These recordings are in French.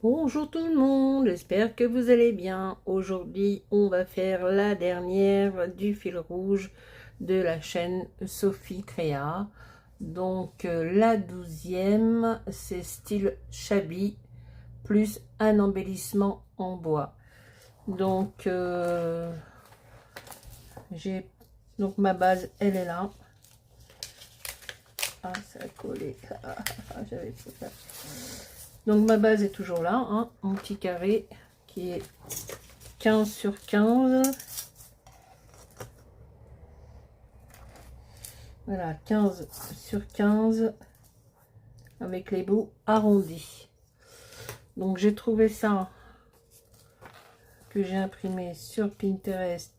Bonjour tout le monde, j'espère que vous allez bien. Aujourd'hui, on va faire la dernière du fil rouge de la chaîne Sophie Créa. Donc la 12e, c'est style shabby, plus un embellissement en bois. Donc, j'ai donc ma base, elle est là. Ah, ça a collé. J'avais fait ça. Donc ma base est toujours là, hein, mon petit carré qui est 15 sur 15. Voilà, 15 sur 15 avec les bouts arrondis. Donc j'ai trouvé ça que j'ai imprimé sur Pinterest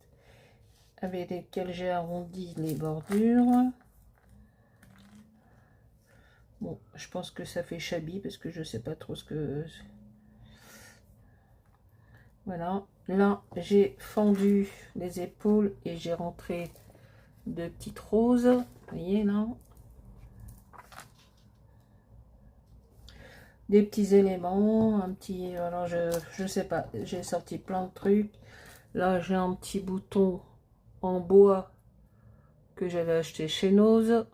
avec lesquels j'ai arrondi les bordures. Bon, je pense que ça fait shabby parce que je sais pas trop ce que... Voilà, là j'ai fendu les épaules et j'ai rentré de petites roses. Vous voyez là, des petits éléments, un petit, alors je sais pas, j'ai sorti plein de trucs. Là j'ai un petit bouton en bois que j'avais acheté chez Nose.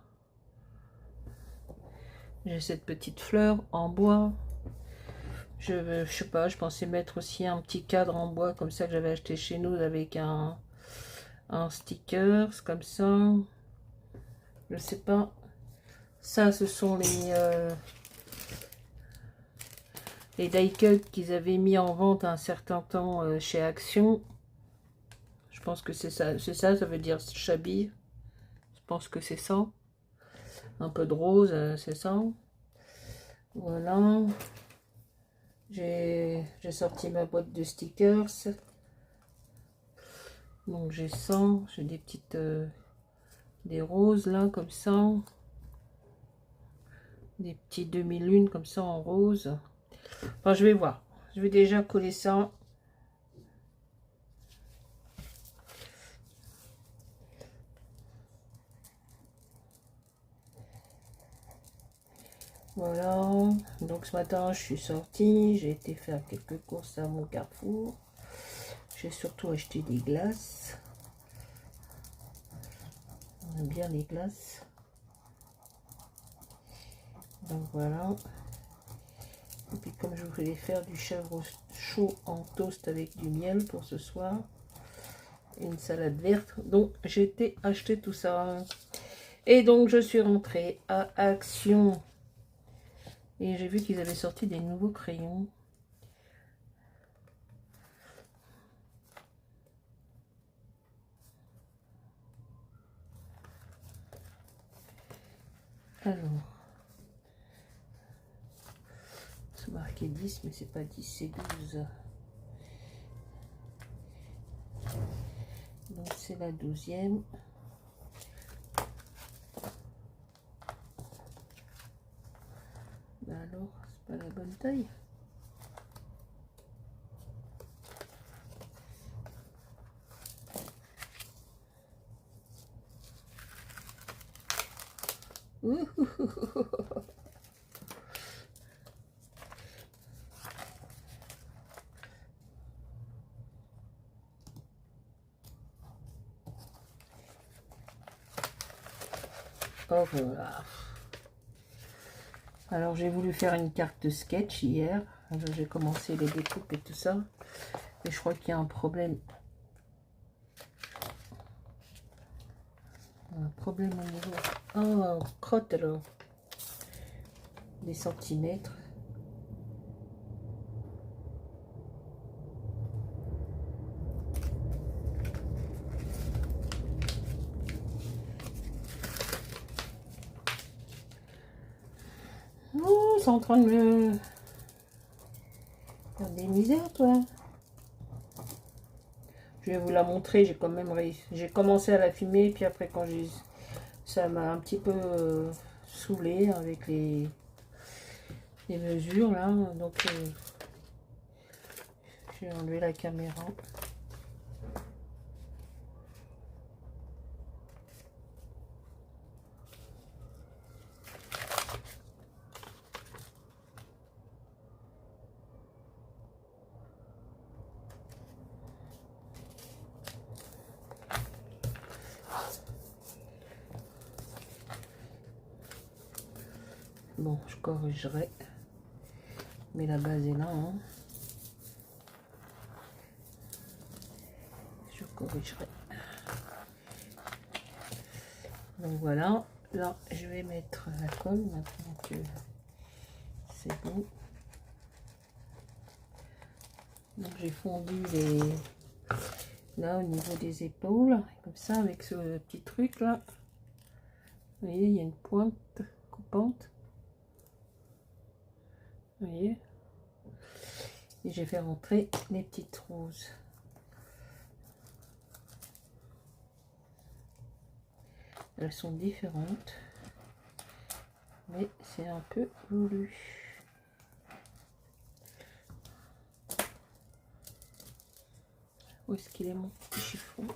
J'ai cette petite fleur en bois. Je sais pas, je pensais mettre aussi un petit cadre en bois comme ça que j'avais acheté chez Nose avec un sticker comme ça. Je sais pas. Ça, ce sont les die cuts qu'ils avaient mis en vente un certain temps chez Action. Je pense que c'est ça, ça veut dire shabby. Je pense que c'est ça. Un peu de rose, c'est ça. Voilà. J'ai sorti ma boîte de stickers. Donc j'ai ça. J'ai des petites... des roses là, comme ça. Des petits demi-lunes comme ça en rose. Enfin, je vais voir. Je vais déjà coller ça. Voilà, donc ce matin je suis sortie, j'ai été faire quelques courses à mon Carrefour. J'ai surtout acheté des glaces. On aime bien les glaces. Donc voilà. Et puis comme je voulais faire du chèvre chaud en toast avec du miel pour ce soir, et une salade verte, donc j'ai été acheter tout ça. Et donc je suis rentrée à Action. Et j'ai vu qu'ils avaient sorti des nouveaux crayons. Alors, c'est marqué 10, mais c'est pas 10, c'est 12. Donc c'est la 12e. Bah alors, c'est pas la bonne taille. Oh voilà. Alors j'ai voulu faire une carte sketch hier. J'ai commencé les découpes et tout ça. Et je crois qu'il y a un problème. Un problème au niveau. Oh, crotte alors. Des centimètres. Oh, c'est en train de me faire des misères, toi. Je vais vous la montrer. J'ai quand même réussi. J'ai commencé à la filmer, puis après quand j'ai, ça m'a un petit peu saoulé avec les mesures là. Donc j'ai enlevé la caméra. Bon, je corrigerai. Mais la base est là. Hein. Je corrigerai. Donc voilà. Là, je vais mettre la colle maintenant que c'est bon. Donc j'ai fondu les... Là, au niveau des épaules. Comme ça, avec ce petit truc là. Vous voyez, il y a une pointe coupante. Vous voyez, et j'ai fait rentrer les petites roses. Elles sont différentes, mais c'est un peu voulu. Où est-ce qu'il est mon petit chiffon?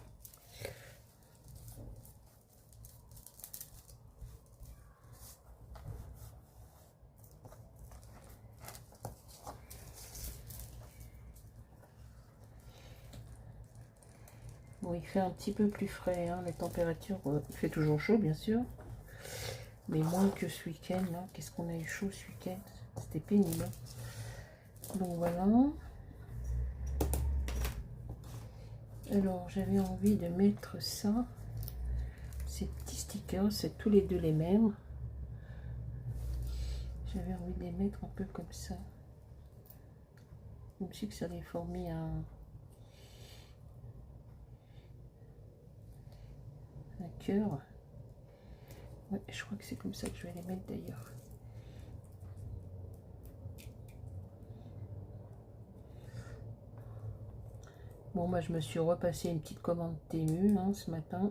Bon, il fait un petit peu plus frais, hein, les températures, il fait toujours chaud bien sûr, mais moins que ce week-end. Qu'est-ce qu'on a eu chaud ce week-end? C'était pénible. Donc voilà. Alors j'avais envie de mettre ça, ces petits stickers, c'est tous les deux les mêmes. J'avais envie de les mettre un peu comme ça. Comme si que ça allait former un cœur. Ouais, je crois que c'est comme ça que je vais les mettre d'ailleurs. Bon, moi je me suis repassé une petite commande Temu hein, ce matin.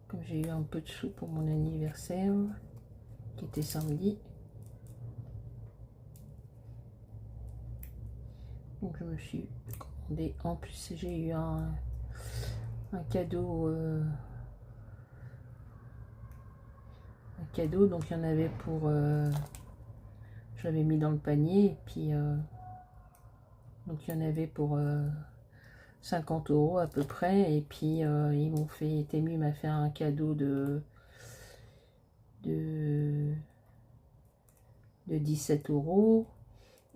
Comme j'ai eu un peu de sous pour mon anniversaire, qui était samedi. Donc je me suis commandé. En plus j'ai eu un cadeau. Un cadeau, donc il y en avait pour... je l'avais mis dans le panier. Et puis... donc il y en avait pour... 50 € à peu près, et puis ils m'ont fait, Temu m'a fait un cadeau de 17 €,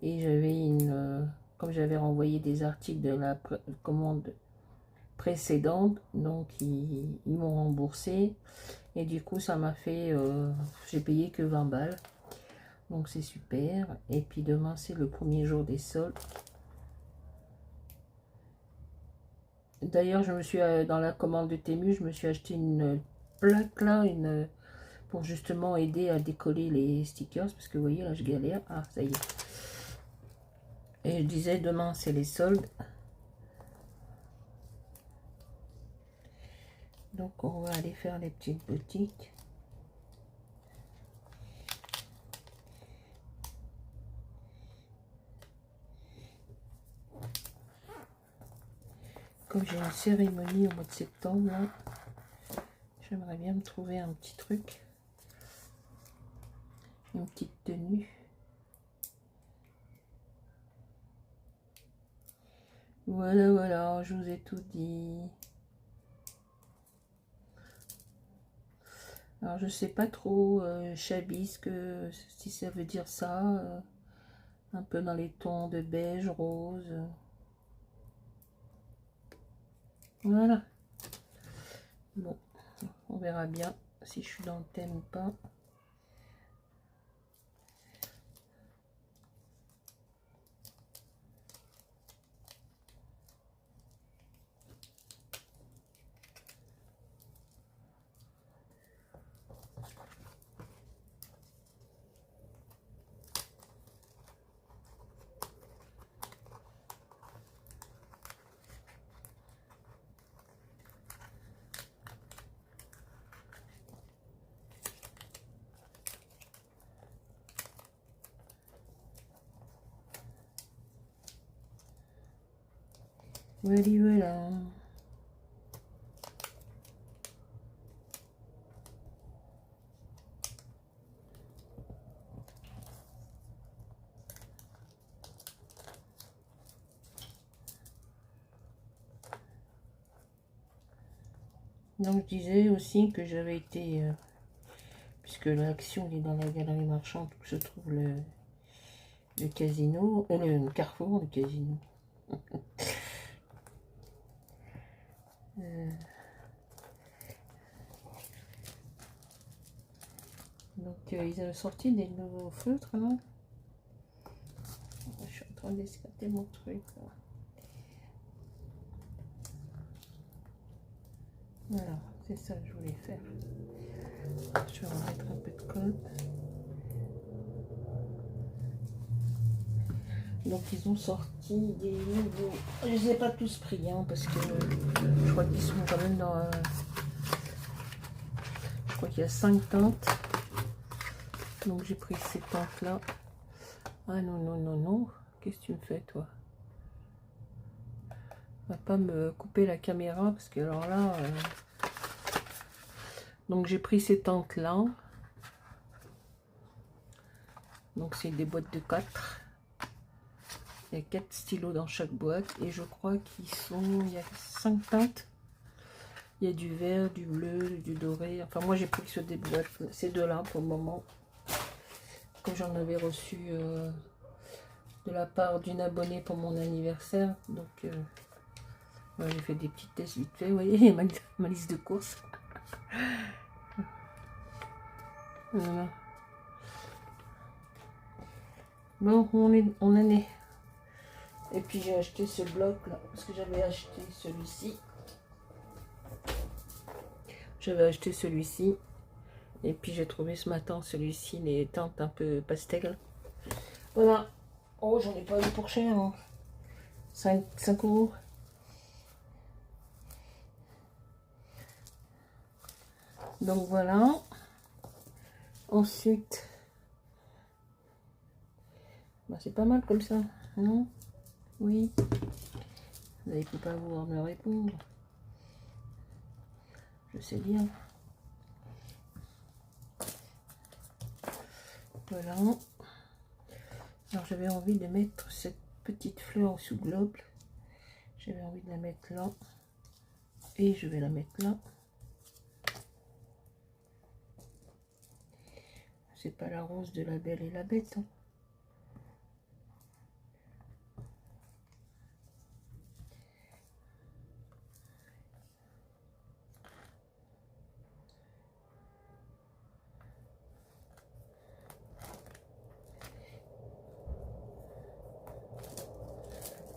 et j'avais une, comme j'avais renvoyé des articles de la commande précédente, donc ils m'ont remboursé, et du coup ça m'a fait, j'ai payé que 20 balles, donc c'est super. Et puis demain c'est le premier jour des soldes. D'ailleurs, je me suis dans la commande de Temu, je me suis acheté une plaque là, pour justement aider à décoller les stickers, parce que vous voyez là, je galère. Ah, ça y est. Et je disais, demain c'est les soldes. Donc on va aller faire les petites boutiques. Comme j'ai une cérémonie au mois de septembre, j'aimerais bien me trouver un petit truc. Une petite tenue. Voilà, voilà, je vous ai tout dit. Alors je sais pas trop, chabisque, si ça veut dire ça. Un peu dans les tons de beige, rose. Voilà. Bon, on verra bien si je suis dans le thème ou pas. Voilà, voilà. Donc je disais aussi que j'avais été, puisque puisque l'action est dans la galerie marchande où se trouve le casino, le carrefour, le casino. Donc ils ont sorti des nouveaux feutres là. Je suis en train d'escater mon truc là. Voilà, c'est ça que je voulais faire. Je vais remettre un peu de colle. Donc ils ont sorti des nouveaux. Je les ai pas tous pris hein, parce que je crois qu'ils sont quand même dans. Je crois qu'il y a 5 teintes. Donc j'ai pris ces teintes là. Ah non, non, non, non. Qu'est-ce que tu me fais toi? Va pas me couper la caméra parce que alors là. Donc j'ai pris ces teintes là. Donc c'est des boîtes de 4. Il y a 4 stylos dans chaque boîte. Et je crois qu'ils sont. Il y a 5 teintes. Il y a du vert, du bleu, du doré. Enfin moi j'ai pris que des boîtes. Ces deux là pour le moment. Comme j'en avais reçu de la part d'une abonnée pour mon anniversaire. Donc ouais, j'ai fait des petits tests vite fait. Vous voyez ma liste de courses. Voilà. Bon, on en est. Et puis j'ai acheté ce bloc là, parce que j'avais acheté celui-ci. J'avais acheté celui-ci. Et puis j'ai trouvé ce matin celui-ci, les teintes un peu pastel. Voilà. Oh, j'en ai pas eu pour cher. Hein. 5 €. Donc voilà. Ensuite, bah, c'est pas mal comme ça, non? Oui. Vous n'allez pas vouloir me répondre. Je sais bien. Voilà. Alors j'avais envie de mettre cette petite fleur sous globe. J'avais envie de la mettre là. Et je vais la mettre là. C'est pas la rose de la Belle et la Bête. Hein.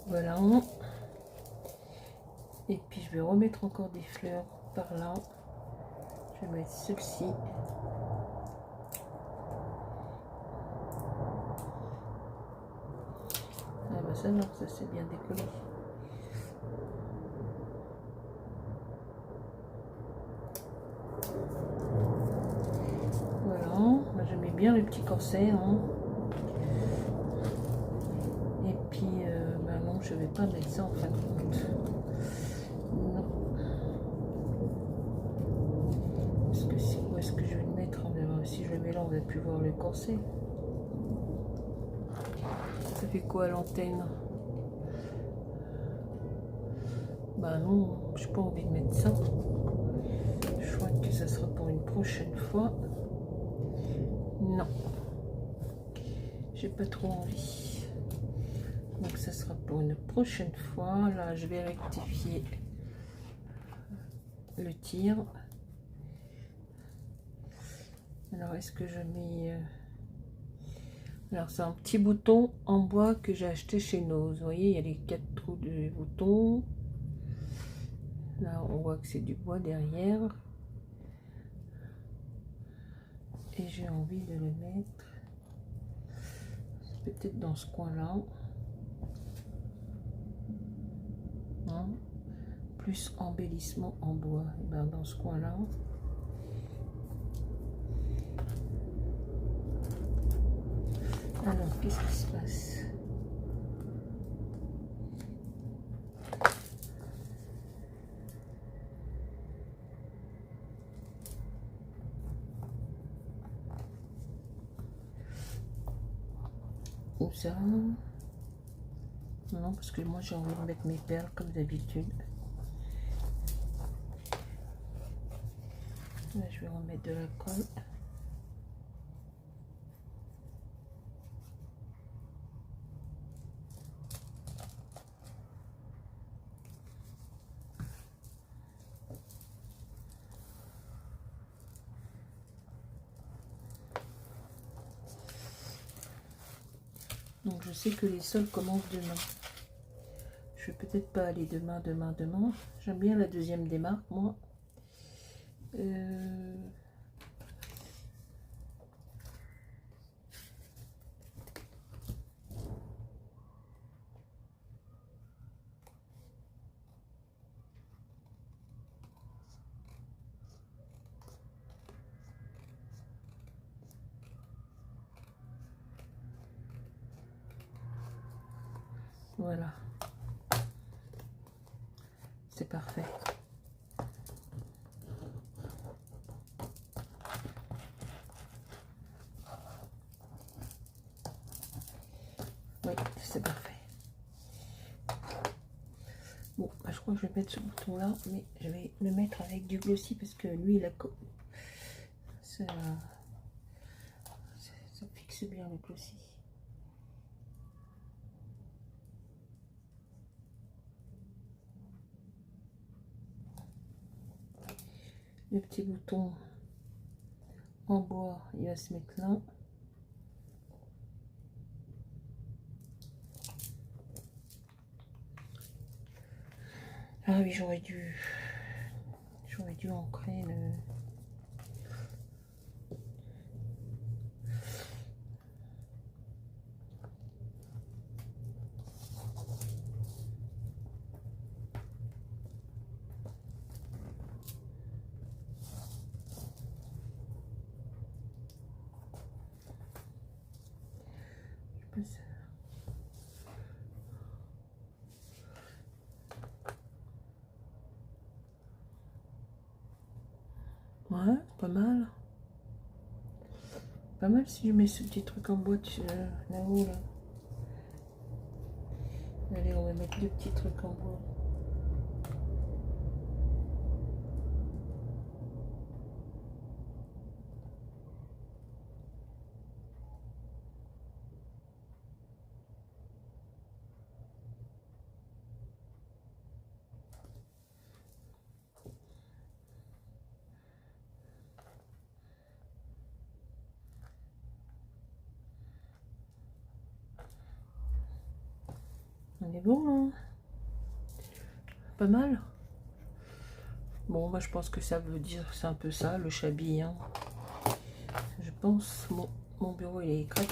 Voilà. Et puis je vais remettre encore des fleurs par là. Je vais mettre celle-ci. Ah bah ça non, ça c'est bien décollé. Voilà, là, j'aimais bien le petit corset. Hein. Et puis, bah non, je vais pas mettre ça en fin de compte. Non. Parce que si, où est-ce que je vais le mettre? Si je le mets là, on va plus voir le corset. Ça fait quoi l'antenne? Bah non, j'ai pas envie de mettre ça. Je crois que ça sera pour une prochaine fois. Non. J'ai pas trop envie. Donc ça sera pour une prochaine fois. Là, je vais rectifier le tir. Alors, est-ce que je mets... Alors, c'est un petit bouton en bois que j'ai acheté chez Nose. Vous voyez, il y a les 4 trous de boutons. Là, on voit que c'est du bois derrière. Et j'ai envie de le mettre peut-être dans ce coin-là. Hein? Plus embellissement en bois. Et ben, dans ce coin-là. Alors, qu'est-ce qui se passe? Où ça? Non, parce que moi j'ai envie de mettre mes perles comme d'habitude. Là, je vais remettre de la colle. Donc je sais que les soldes commencent demain. Je vais peut-être pas aller demain. J'aime bien la deuxième des marques, moi. Voilà. C'est parfait. Oui, c'est parfait. Bon, bah, je crois que je vais mettre ce bouton là, mais je vais le mettre avec du glossy parce que lui, ça fixe bien le glossy. Le petit bouton en bois, il va se mettre là. Ah oui, j'aurais dû ancrer le... Ouais, pas mal. Pas mal si je mets ce petit truc en bois là-haut, là. Allez, on va mettre deux petits trucs en bois. On est bon, là. Pas mal. Bon, moi je pense que ça veut dire, c'est un peu ça, le chablis, hein. Je pense, mon bureau il est crac.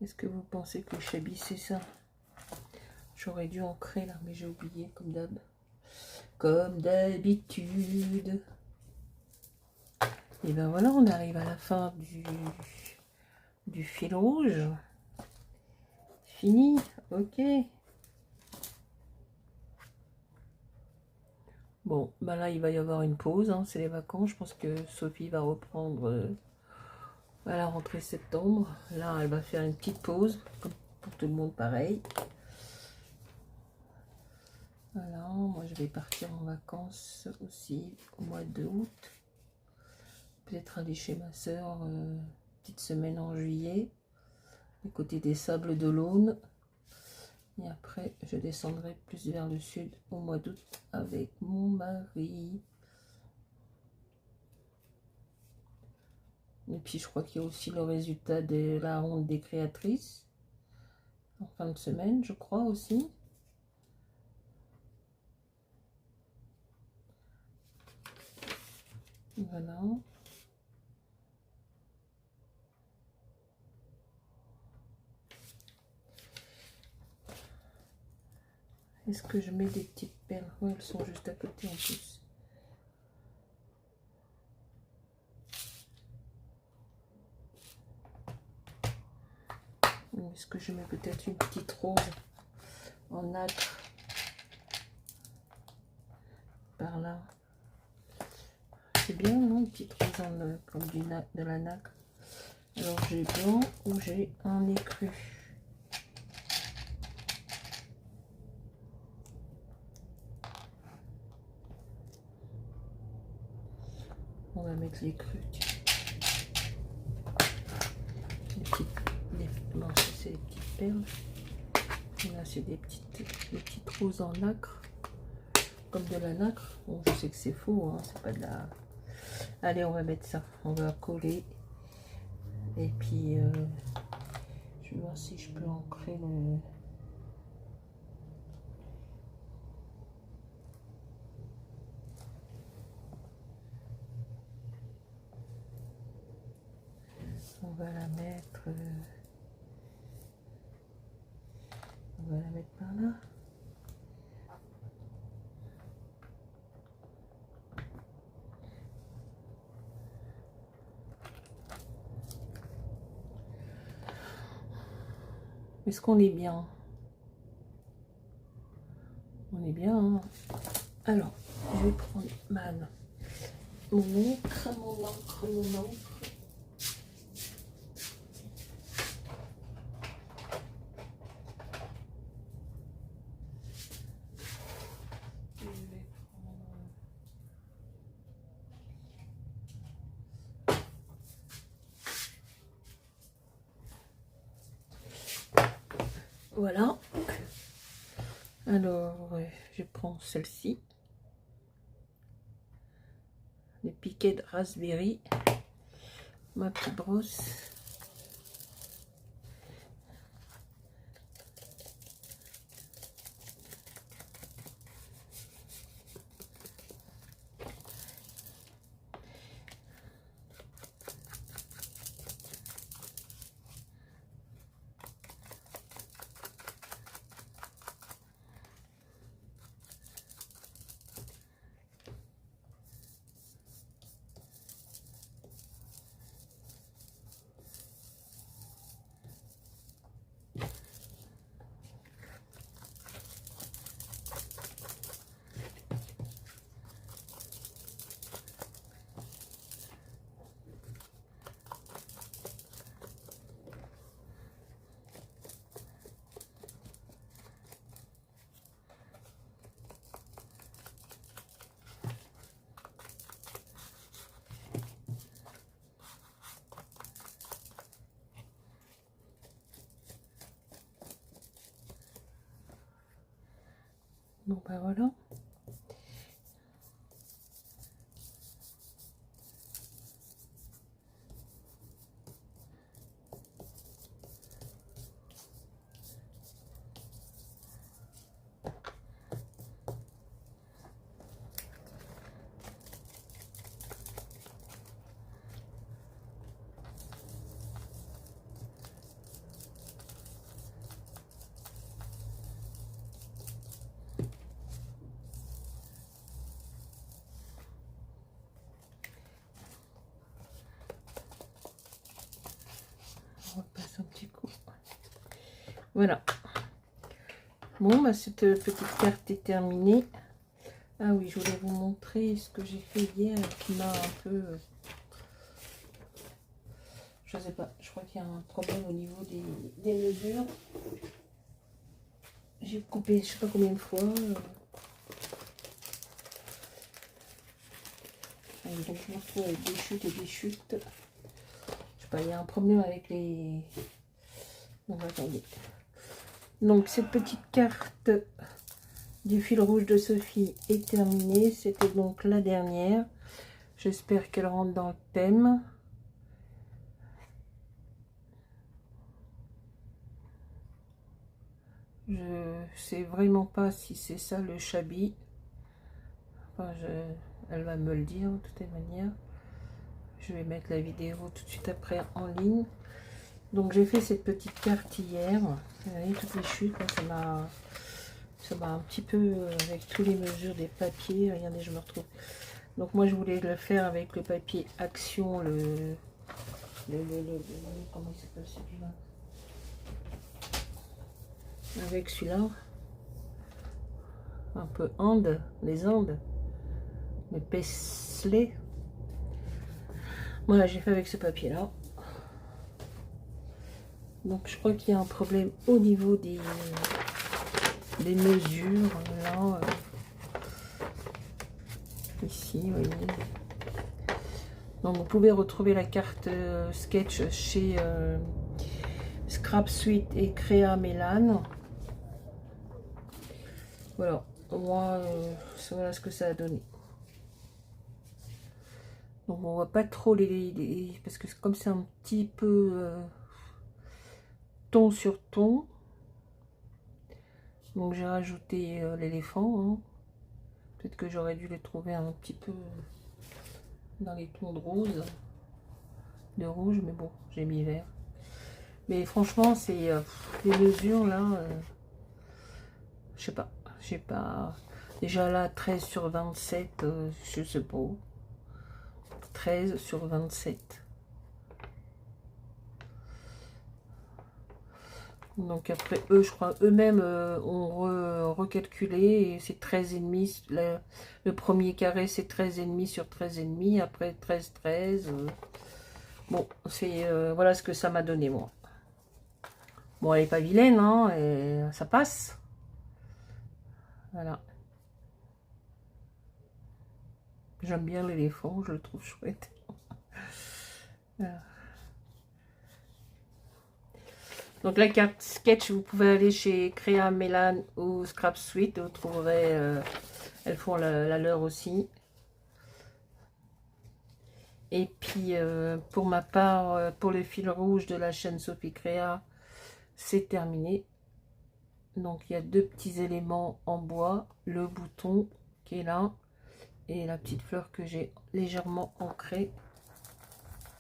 Est-ce que vous pensez que le chablis c'est ça? J'aurais dû ancrer là, mais j'ai oublié comme d'hab. Comme d'habitude. Et ben voilà, on arrive à la fin du fil rouge. Fini, ok. Bon, ben là il va y avoir une pause, hein, c'est les vacances. Je pense que Sophie va reprendre à la rentrée septembre. Là elle va faire une petite pause, comme pour tout le monde pareil. Voilà, moi je vais partir en vacances aussi au mois d'août. Peut-être aller chez ma soeur, petite semaine en juillet, du côté des Sables d'Olonne. Et après, je descendrai plus vers le sud au mois d'août avec mon mari. Et puis, je crois qu'il y a aussi le résultat de la ronde des créatrices. En fin de semaine, je crois aussi. Voilà. Est-ce que je mets des petites perles? Oui, elles sont juste à côté en plus. Est-ce que je mets peut-être une petite rose en nacre par là? C'est bien, non? Une petite rose comme de la nacre. Alors j'ai blanc ou j'ai un écru. On va mettre les crus. Non, ça c'est des petites perles. Et là c'est des petites roses en nacre. Comme de la nacre. Bon, je sais que c'est faux, hein, c'est pas de la... Allez, on va mettre ça. On va coller. Et puis, je vais voir si je peux ancrer le... On va la mettre... on va la mettre par là. Est-ce qu'on est bien? On est bien, hein? Alors, je vais prendre mon encre, mon encre. Voilà. Alors, je prends celle-ci. Les piquets de raspberry. Ma petite brosse. Donc ben voilà. On repasse un petit coup. Voilà. Bon, bah, cette petite carte est terminée. Ah oui, je voulais vous montrer ce que j'ai fait hier qui m'a un peu... je sais pas, je crois qu'il y a un problème au niveau des mesures. J'ai coupé je sais pas combien de fois. Et donc je me retrouve avec des chutes et des chutes. Je sais pas, il y a un problème avec les... Donc attendez. Donc cette petite carte du fil rouge de Sophie est terminée. C'était donc la dernière. J'espère qu'elle rentre dans le thème. Je sais vraiment pas si c'est ça le chabi. Enfin, elle va me le dire de toute manière. Je vais mettre la vidéo tout de suite après en ligne. Donc j'ai fait cette petite carte hier. Vous voyez toutes les chutes, là, ça m'a un petit peu avec tous les mesures des papiers. Regardez, je me retrouve. Donc moi je voulais le faire avec le papier Action, comment il s'appelle celui-là? Avec celui-là. Un peu Andes, les Andes. Le Paisley. Voilà, j'ai fait avec ce papier-là. Donc je crois qu'il y a un problème au niveau des mesures. Là, ici, vous voyez. Donc vous pouvez retrouver la carte sketch chez Scrap Suite et Créa Mélan. Voilà, moi voilà ce que ça a donné. Donc on voit pas trop parce que comme c'est un petit peu ton sur ton, donc j'ai rajouté l'éléphant, hein. Peut-être que j'aurais dû les trouver un petit peu dans les tons de rouge, mais bon, j'ai mis vert. Mais franchement, c'est les mesures là, je sais pas, j'ai pas. Déjà là, 13 sur 27, je sais pas. 13 sur 27. Donc après, eux, je crois, eux-mêmes ont recalculé et c'est 13,5. Le premier carré, c'est 13,5 sur 13,5. Après 13, 13. Bon, c'est voilà ce que ça m'a donné, moi. Bon, elle n'est pas vilaine, hein, et ça passe. Voilà. J'aime bien l'éléphant, je le trouve chouette. Voilà. Donc la carte sketch, vous pouvez aller chez Créa Mélan ou Scrap Suite, vous trouverez, elles font la leur aussi. Et puis pour ma part, pour le fil rouge de la chaîne Sophie Créa, c'est terminé. Donc il y a deux petits éléments en bois, le bouton qui est là, et la petite fleur que j'ai légèrement ancrée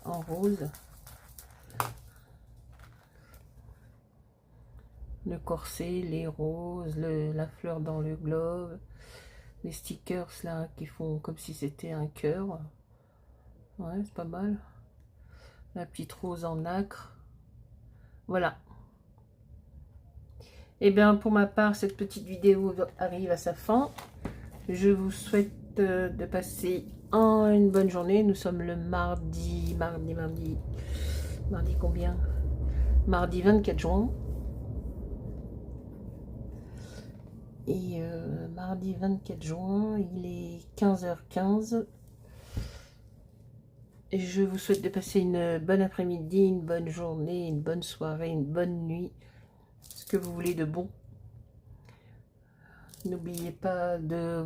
en rose. Le corset, les roses, la fleur dans le globe, les stickers là qui font comme si c'était un cœur. Ouais, c'est pas mal. La petite rose en nacre. Voilà. Et bien pour ma part, cette petite vidéo arrive à sa fin. Je vous souhaite de passer une bonne journée. Nous sommes le mardi combien? Mardi 24 juin. Et mardi 24 juin, il est 15h15. Et je vous souhaite de passer une bonne après-midi, une bonne journée, une bonne soirée, une bonne nuit. Ce que vous voulez de bon. N'oubliez pas de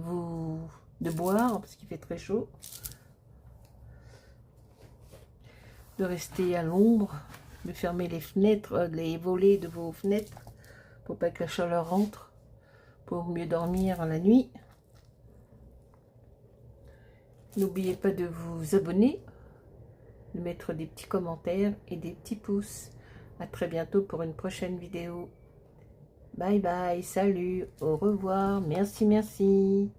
boire, parce qu'il fait très chaud. De rester à l'ombre, de fermer les fenêtres, les volets de vos fenêtres, pour pas que la chaleur rentre, pour mieux dormir la nuit. N'oubliez pas de vous abonner, de mettre des petits commentaires et des petits pouces. À très bientôt pour une prochaine vidéo. Bye bye, salut, au revoir, merci, merci.